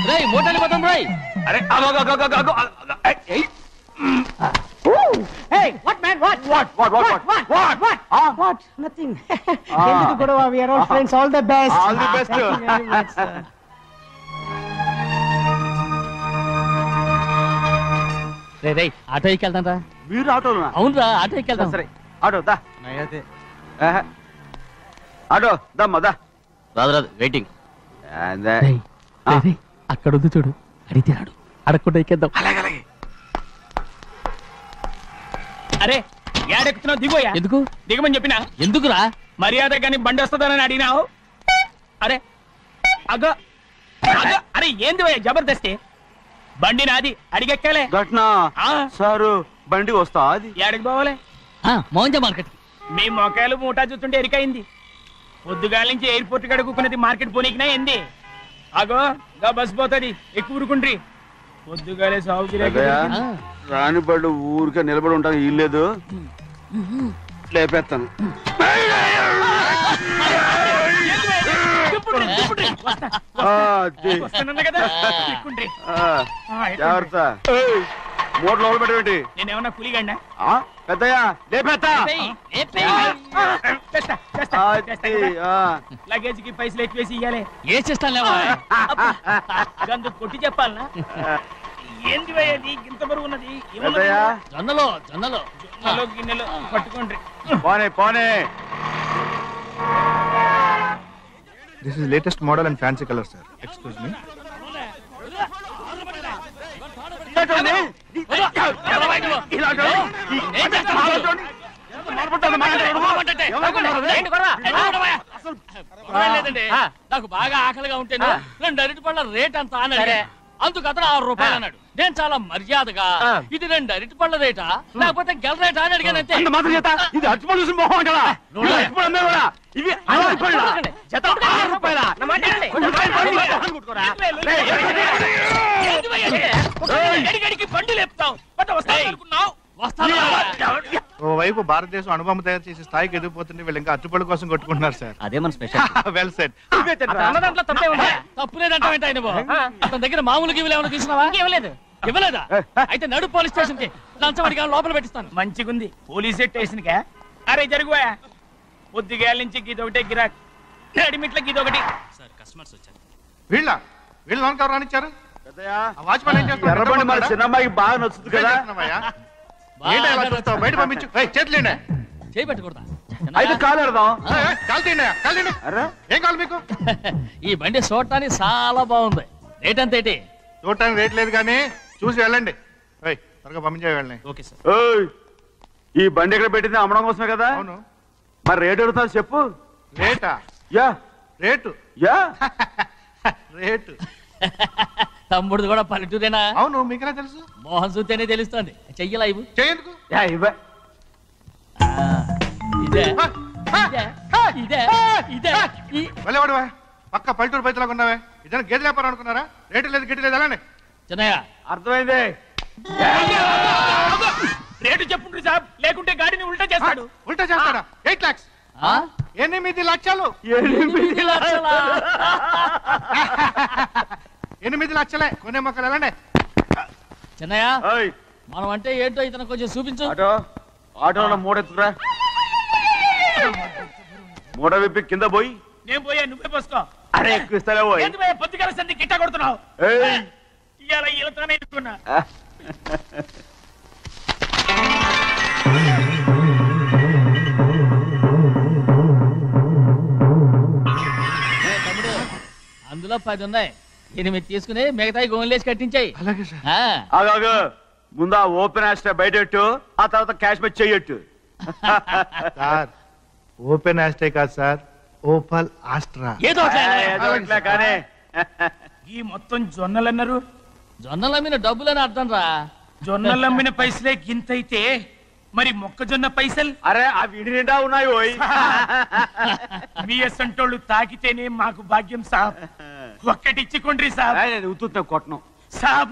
రేయ్ మోటార్ పోతాం రాయ్. అరే Hey, what man? What? Nothing. ఎందుకు గొడవ? We are all friends. All the best. All the best. Thank you very much, sir. రేయ్ auto ఎక్కి వెళ్తాం రా. మీరు ఆటోనా? అవునురా ఆటో ఎక్కి వెళ్తాం. సరే ఆటో దా. ఆటో దమ్మా దా. రాదు వెయిటింగ్. అక్కడ ఉంది చూడు, అడిగితే రాడు, అడగకుండా ఎక్కేద్దాం. అలాగే అరే ఏడెక్కుతున్నావు? దిగోయా. ఎందుకు దిగమని చెప్పినా? ఎందుకురా? మర్యాద కానీ బండి వస్తుందని అడిగినావు. అరే అగో అగో, అరే ఏంది భయ్యా జబర్దస్తి? బండి నాది, అడిగెక్కాలే. ఘట్నా సారు బండి వస్తా. అది ఏడకి పోవాలే? మోహన్జా మార్కెట్. మీ మొక్కలు మూటా చూస్తుంటే ఎరికైంది. పొద్దుగాల నుంచి ఎయిర్పోర్ట్ కడుక్కున్నది మార్కెట్ పోనీకినా ఏంది? అగో గా బస్ పోతుంది, ఎక్కువ ఊరుకుండ్రి. పొద్దుగాలే సాగు రాని బళ్ళు ఊరికే నిలబడి ఉంటాను. ఇల్లేదు లేపేస్తాను. జాగ్రత్త. మూట లోపల పెట్టేటి. నేనేమన్నా కూలిగండా? పెద్దయ్యా లేపేస్తా. లగేజ్ కి పైసలు ఎక్కువేసి ఇయ్యాలి. ఏ చేస్తాను గందు కొట్టి చెప్పాలనా? ఏంది అది ఇంత బరువు ఉన్నది? జొన్నలో జొన్నలో జొన్నలో గిన్నెలో పట్టుకోండి. పోనే పోనే. This is latest model and fancy color, sir. Excuse me. నాకు బాగా ఆకలిగా ఉంటేనే 2 అరటిపళ్ళ రేట్ అంత అన్నాడు. అందుకు అతను 6 రూపాయలు అన్నాడు. నేను చాలా మర్యాదగా ఇది 2 అరటిపళ్ళ రేటా లేకపోతే గెల రేటా అని అడిగానంతే. ఇది అరటిపళ్ళు చూసి మొహం అంటారా? ఇవి 6 రూపాయలు. జత 6 రూపాయల. బండి లేపుతావు. ఓవైపు భారతదేశం అనుభవం తయారు చేసే స్థాయికి ఎదిగిపోతుంటే వీళ్ళు ఇంకా అరటిపళ్ళ కోసం కొట్టుకుంటున్నారు సార్. అదే మన స్పెషల్. Well set. తప్పు లేదంటే అతని దగ్గర మామూలు గివ్వులు ఏమైనా తీసుకున్నావా? ఇవ్వలేదా? అయితే నడు పోలీస్ స్టేషన్ కి లంచం అడిగా లోపల పెట్టిస్తాను. మంచిగుంది పోలీస్ స్టేషన్ కా. అరే జరుగుయా. పొద్దుగాల నుంచి గీదొకటే గిరాక్, నడిమిట్ల గీదొకటి. సార్ కస్టమర్స్ వచ్చారు. వీళ్ళు లోన్ కవర్ రానిచ్చారు. వాచ్మెన్ ఏం చేస్తాడు? ఎర్రబండి మన చిన్నమ్మాయికి బాగా నచ్చుతుంది కదా. బయట పంపించు. చేతులేండి. చేయి పెట్టకూడదా? అయితే కాలు ఎడదాం. ఏం కావాలి మీకు? ఈ బండి చూడటానికి చాలా బాగుంది. రేట్ అంత ఏంటి? చూడటానికి రేట్ లేదు కానీ చూసి వెళ్ళండి. త్వరగా పంపించే వెళ్ళండి. Okay sir. ఈ బండి ఎక్కడ పెట్టింది? అమ్మడం కోసమే కదా. అవును. మరి రేట్ అడుగుతా చెప్పు. రేటా? Yeah rate. Yeah rate. తమ్ముడు కూడా పల్లెటూరేనా? అవును. మీకెలా తెలుసు? మోహన్ చూస్తేనే తెలుస్తుంది. చెయ్యలా ఇవ్వు. చేయందుకు? ఇదే ఇదే ఇదే వెళ్ళేవాడువా? పక్క పల్లెటూరు బయటలాగా ఉన్నావే. ఇదే గేదె వ్యాపారం అనుకున్నారా? రేటు లేదు గిట్టు లేదు. ఎలానే చిన్నయ్య అర్థమైంది. రేటు చెప్పుండ్రి సాబ్, లేకుంటే గాడిని ఉల్టా చేస్తాడు. ఉల్టా చేస్తాడా? 8 lakhs. 8 లక్షలు. 8 లక్షలే. కొనే మొక్కలు ఎలానే. చిన్నయ్య మనం అంటే ఏంటో ఇతను కొంచెం చూపించు. ఆటోలో మూడెత్తురా. మూడ విప్పి కింద పోయి. నేను పోయా, నువ్వే పోసుకో. అరే ఎక్కువ ఇస్తాలే పోయి. పొద్దుగాల సంది గిట్ట కొడుతున్నావు. ఇవాళ ఈలతోనే ఇస్తున్నా. అందులో 10 ఉన్నాయి. 8 తీసుకుని మిగతాయి గోన్లేసి కట్టించాయి. అలాగే సార్. ముందు ఆ ఓపెన్ ఆస్ట్రా బయటెట్టు, ఆ తర్వాత క్యాష్ మెచ్ చెయ్యట్టు. సార్ ఓపెన్ ఆస్ట్రే కాదు సార్, ఓపల్ ఆస్ట్రా. ఏదో కానీ ఈ మొత్తం జొన్నలు అన్నారు. జొన్నలు అమ్మిన డబ్బులని అర్థం రా. జొన్నలు అమ్మిన పైసలే గింతైతే మరి మొక్కజొన్న పైసలు? అరే ఆ విడి నిండా ఉన్నాయి. మీ అసంటోళ్ళు తాకితేనే మాకు భాగ్యం సాబ్. ఒక్కటిచ్చుకోండి సాబ్. ఉత్తున్నా కొట్టను సాబ్.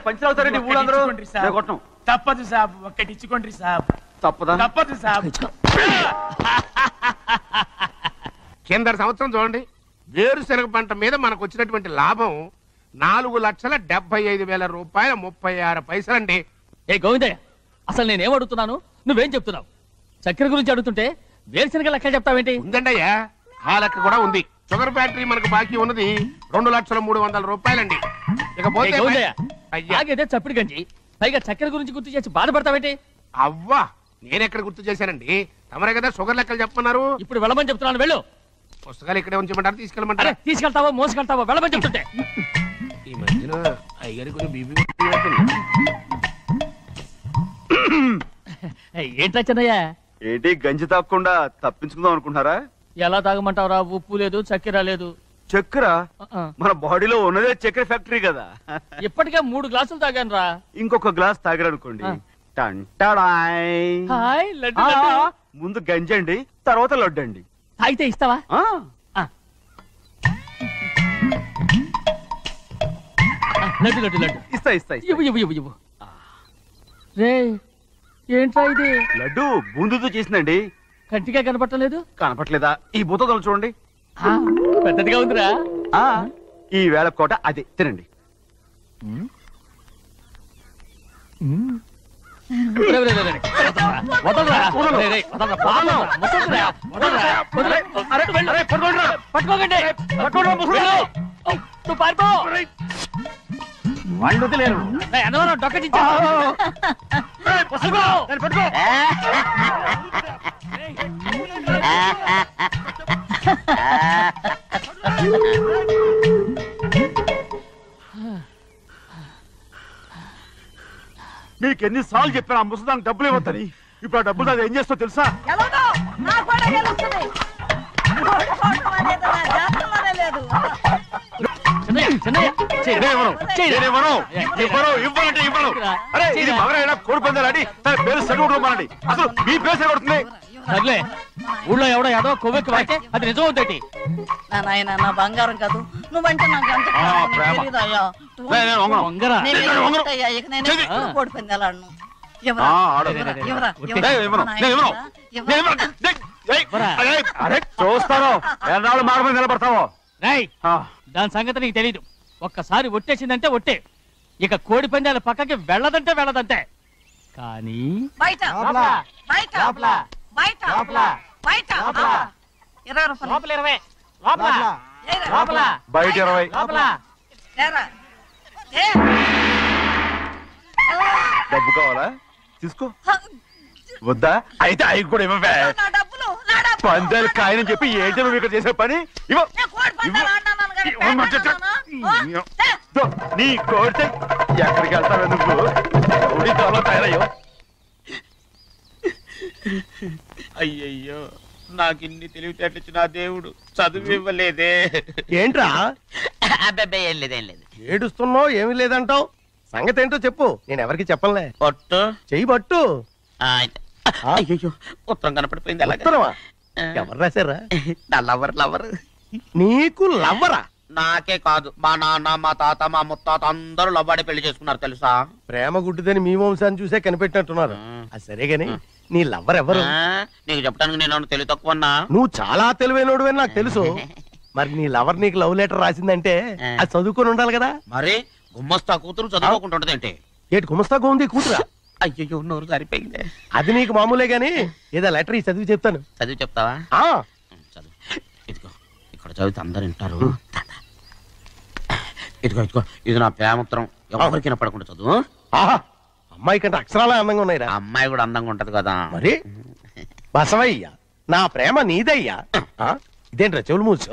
పంచర్ అవుతారండి ఊళ్ళందరూ. కొట్టను. తప్పదు సాబ్, ఒక్కటిచ్చుకోండి సాబ్. తప్పదా? తప్పదు సాబ్. కింద సంవత్సరం చూడండి, వేరుశనగ పంట మీద మనకు వచ్చినటువంటి లాభం 4,75,000 రూపాయల 36 పైసలండి. ఏ గోవిందయ్య, అసలు నేనేం అడుగుతున్నాను, నువ్వేం చెప్తున్నావు? చక్కెర గురించి అడుగుతుంటే వేరుశనగ లెక్క చెప్తావేంటి? ఉందండి అయ్యా, ఆ లెక్క కూడా ఉంది. షుగర్ ఫ్యాక్టరీ మనకు బాకీ ఉన్నది 2,03,000 రూపాయలండి. ఇకపోతే ఆగేదే చప్పిడి గంజి, పైగా చక్కెర గురించి గుర్తు చేసి బాధపడతావేంటి? అవ్వా, నేనెక్కడ గుర్తు చేశానండి, తమరే కదా షుగర్ లెక్కలు చెప్పమన్నారు. ఇప్పుడు వెళ్ళమని చెప్తున్నాను, వెళ్ళు. పుస్తకాలు ఇక్కడే ఉంచమంటారు, తీసుకెళ్ళమంటారా? తీసుకెళ్తావో మోసుకెళ్తావో వెళ్ళమని చెప్తుంటే. ఈ మధ్యన అయ్యారు కొంచెం బీబీ ఏంట్రా చిన్నయ్య? ఏంటి గంజి తాగకుండా తప్పించుకుందాం అనుకుంటున్నారా? ఎలా తాగమంటావురా? ఉప్పు లేదు, చక్కెర లేదు. చక్కెర మన బాడీలో ఉన్నదే చక్కెర ఫ్యాక్టరీ కదా. ఇప్పటికే 3 గ్లాసులు తాగాను రా. ఇంకొక గ్లాస్ తాగారనుకోండి, హాయ్ లడ్డు లడ్డు. ముందు గంజండి, తర్వాత లడ్డండి. తాగితే ఇస్తావా? లడ్డు లడ్డు లడ్డు ఇస్తా ఇస్తా ఇస్తా. ఇవ్వు ఇవ్వు ఇవ్వు ఇవ్వు. రే ఏంట్రా ఇది? లడ్డు బూందుతో చేసిందండి. కంటిగా కనపట్టలేదు. కనపట్లేదా? ఈ బూతలు చూడండి, పెద్దదిగా ఉందిరా. ఈ వేళ కోట అదే తినండి. వాళ్ళు వదిలేరు. డొక్క మీకు ఎన్నిసార్లు చెప్పాను ఆ ముసదానికి డబ్బులు ఇవ్వద్దని. ఇప్పుడు ఆ డబ్బులు అది ఏం చేస్తో తెలుసా? కోడి పందాలని తన పేరు సెలవుకోమనండి. అసలు మీ పేరు సెలవుతుంది. సర్లే, ఊళ్ళో ఎవడో ఏదో కొవ్వెక్కి వాడితే అది నిజం అవుతాయి. నా బంగారం కాదు, నువ్వంటే నాకు కోడి పందాలను చూస్తాను ఎన్నాళ్ళు మాట మీద నిలబడతావో. దాని సంగతి నీకు తెలీదు. ఒక్కసారి ఒట్టేసిందంటే ఒట్టే. ఇక కోడి పందాల పక్కకి వెళ్ళదంటే వెళ్ళదంటే. కానీ బయట బయట బయట బయట 20 బయట 20 డబ్బు కావాలా? తీసుకో. వద్దా? అయితే అవి కూడా ఇవ్వవే. పందాలు కాయని చెప్పి ఏంటి నువ్వు ఇక్కడ చేసే పని? నీ కోడితే ఎక్కడికి వెళ్తావే నువ్వు? త్వరలో తయారయ్యో. అయ్యయ్యో, నాకు ఇన్ని తెలివితేటలు నా దేవుడు చదువు ఇవ్వలేదే. ఏంట్రా అబ్బాయి? ఏం లేదు ఏం లేదు. ఏడుస్తున్నావు, ఏమీ లేదంటావు. సంగతి ఏంటో చెప్పు, నేను ఎవరికి చెప్పనులే. పట్టు చెయ్యి పట్టు. అయ్యో, ఉత్తరం కనపడిపోయింది. ఉత్తరమా? ఎవరు రాశారా? నా లవర్ లవర్. నీకు లవ్వరా? నాకే కాదు, మా నాన్న, మా తాత, మా ముత్తాత అందరూ లవ్వాడి పెళ్లి చేసుకున్నారు తెలుసా. ప్రేమ గుడ్డిదని మీ వంశాన్ని చూసే కనిపెట్టినట్టున్నారు. అది సరే గాని నీ లవ్వర్ ఎవరు? నీకు చెప్పడానికి నేను తెలివి తక్కువన్నా. నువ్వు చాలా తెలివైనోడువని నాకు తెలుసు. మరి నీ లవర్ నీకు లవ్ లెటర్ రాసిందంటే అది చదువుకొని ఉండాలి కదా. మరి గుమ్మస్తా కూతురు చదువుకుంటూ ఉంటదేంటి? ఏటి గుమస్తా గోంది కూతురా? అయ్యో, నోరు సరిపోయింది. అది నీకు మామూలే గాని ఏదో లెటర్ ఈ చదివి చెప్తాను. చదివి చెప్తావా? చదువు. ఇదిగో, ఇక్కడ చదివితే అందరు వింటారు. ఇదిగో ఇదిగో, ఇది నా ప్రేమోత్తరం. ఎవరికి వినపడకుండా చదువు. అమ్మాయి కంటే అక్షరాలే అందంగా ఉన్నాయి. అమ్మాయి కూడా అందంగా ఉంటది కదా. మరి బసవయ్య, నా ప్రేమ నీదయ్యా. ఇదేంట్రా చెవులు మూసు?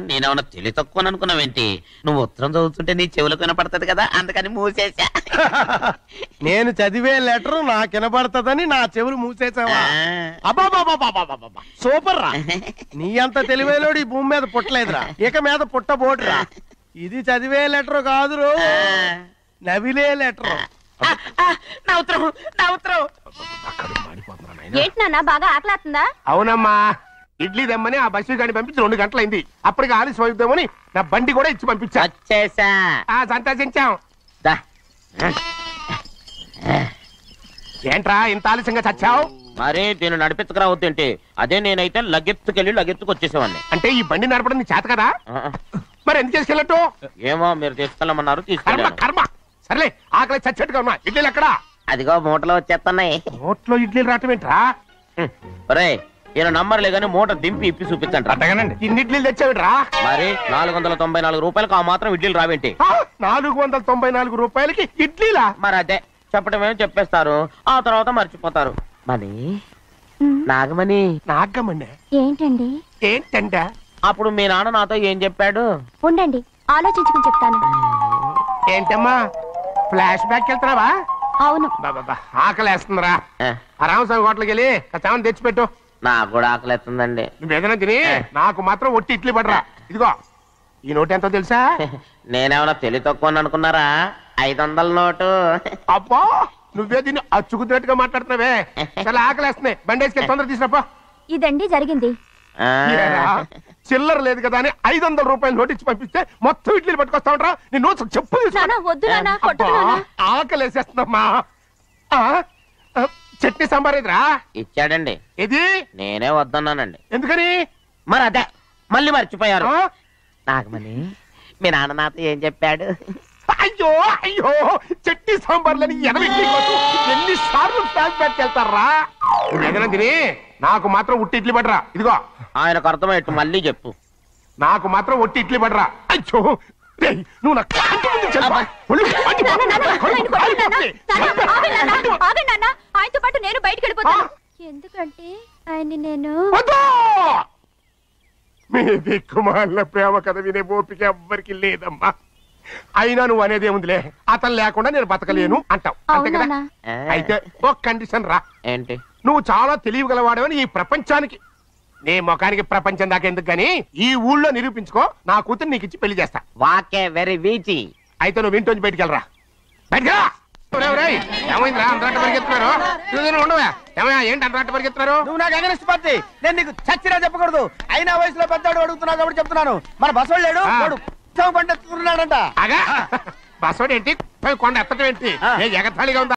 నేనేమన్నా తెలివి తక్కువ అనుకున్నావేంటి? నువ్వు ఉత్తరం చదువుతుంటే నీ చెవులకు వినపడుతుంది కదా, అందుకని మూసేసా. నేను చదివే లెటర్ నాకు వినపడుతుందని నా చెవులు మూసేసావా? అబ్బాబాబాబాబాబాబా, సూపర్ రా. నీ అంత తెలివేలోడు ఈ భూమి మీద పుట్టలేదురా, ఇక మీద పుట్టబోటురా. ఇది చదివే లెటర్ కాదురు, నవిలే లెటర్. నా ఉత్తరం, నా ఉత్తరం. ఏంటి నాన్న, బాగా ఆకలేస్తుందా? అవునమ్మా, ఇడ్లీ దమ్మని ఆ బస్సు గాని పంపించి 2 గంటలైంది. అప్పటికి ఆలస్యం అవుతామని నా బండి కూడా ఇచ్చి పంపించా. సంతోషించాం. ఏంట్రా ఇంత ఆలస్యంగా చచ్చావు? మరి దీన్ని నడిపించకరావద్దేంటి? అదే నేనైతే లగెత్తుకెళ్ళి లగెత్తుకొచ్చేసేవాడిని. అంటే ఈ బండి నడపడం నీ చేత కదా? మరి ఎందుకు తీసుకెళ్ళట్టు? ఏమో మీరు తీసుకెళ్ళమన్నారు, కర్మ తీసుకెళ్ళాను. కర్మ. సర్లే, ఆకలి చచ్చేట్టుగా ఉన్నా. ఇడ్లీలు ఎక్కడా? అదిగో మూటలో వచ్చేస్తున్నాయి. నోట్లో ఇడ్లీలు రావటం ఏంట్రా? రే ఈయన నంబర్లే గానీ మూట దింపి ఇప్పి చూపించండి. అట్టగానండి. ఇన్ని ఇడ్లీలు తెచ్చావిడ్రా? మరి 494 రూపాయలకు ఆ మాత్రం ఇడ్లీలు రావేంటి? 494 రూపాయలకి ఇడ్లీలా? మరి అదే చెప్పడమేమో చెప్పేస్తారు, ఆ తర్వాత మర్చిపోతారు. మనీ నాగమణి. నాగమ్మండి ఏంటండి? ఏంటంట? అప్పుడు మీ నాన్న నాతో ఏం చెప్పాడు? ఉండండి, ఆలోచించుకుని చెప్తాను. ఏంటమ్మా, ఫ్లాష్ బ్యాక్ వెళ్తున్నావా? అవును. బాబా ఆకలి వేస్తుందిరా. ఆ రామస్వామి హోటల్కి వెళ్ళి కచ్చామని తెచ్చిపెట్టు. నాకు కూడా ఆకలిస్తుందండి. నువ్వేదైనా తిని నాకు మాత్రం ఒట్టి ఇడ్లీ పడరా. ఇదిగో ఈ నోటు ఎంతో తెలుసా? నేనేమన్నా తెలివి తక్కువ అనుకున్నారా? 500 నోటు. అబ్బా, నువ్వే దీన్ని అచ్చుకుతున్నట్టుగా మాట్లాడుతున్నావే. చాలా ఆకలి వేస్తున్నాయి, బండి వేసుకెళ్ళి తొందర తీసుకురాపో. ఇదండి జరిగింది. చిల్లర లేదు కదా అని 500 రూపాయలు నోటు ఇచ్చి పంపిస్తే మొత్తం ఇడ్లీలు పట్టుకొస్తా ఉంటా. నీ నోట్స్ చెప్పు. వద్దు నాన్న, కొట్టకు నాన్న. ఆకలి వేసేస్తుందమ్మా. చట్నీ సాంబార్ ఎదురా ఇచ్చాడండి. ఇది నేనే వద్దన్నానండి. ఎందుకని? మరి అదే మళ్ళీ మర్చిపోయారు. నాగమణి మీ నాన్న నాతో ఏం చెప్పాడు? అయ్యో అయ్యో, చట్నీ సాంబార్లని ఎన్నిసార్లు ఫ్లాష్ బ్యాక్ వెళ్తారా? ఏదైనా తిని నాకు మాత్రం ఉట్టి ఇడ్లీ పడరా. ఇదిగో ఆయనకు అర్థమయ్యట్టు మళ్ళీ చెప్పు. నాకు మాత్రం ఒట్టి ఇడ్లీ పడరా. అయ్యో నువ్వు నాకు ఆయనతో పాటు నేను బయటకు వెళ్ళిపోతాను. ఎందుకంటే ఆయన నేను మీ దిక్కుమాలిన ప్రేమ కథ వినే ఓపిక ఎవ్వరికి లేదమ్మా. అయినా నువ్వు అనేదేముందిలే, అతను లేకుండా నేను బతకలేను అంటావు, అంతే కదా? అయితే ఒక కండిషన్ రా. ఏంటి? నువ్వు చాలా తెలియగలవాడవని ఈ ప్రపంచానికి, నీ ముఖానికి ప్రపంచం దాకా ఎందుకు గానీ ఈ ఊళ్ళో నిరూపించుకో. నా కూతురు నీకు ఇచ్చి పెళ్లి చేస్తా. వాకే వెరీ వీచి. అయితే నువ్వు ఇంటి బయటికెళ్ళరా. బయటకెళ్ళా. ఏమైందిరా అంతరాట పరిగెత్తున్నారు? ఉండవా? ఏమయ్యా ఏంటి అంతరాట పరిగెత్తున్నారు? నువ్వు నాకు అగనిస్ట్ పార్టీ. నేను నీకు చచ్చిరా చెప్పకూడదు. అయినా వయసులో పెద్దవాడు అడుగుతున్నావు కాబట్టి చెప్తున్నాను. మన బస్సు లేడు, వాడు పండుతున్నాడంట. అగా బస్సోడు ఏంటి కొండ ఎత్తడం ఏంటి? ఎగతాళిగా ఉందా?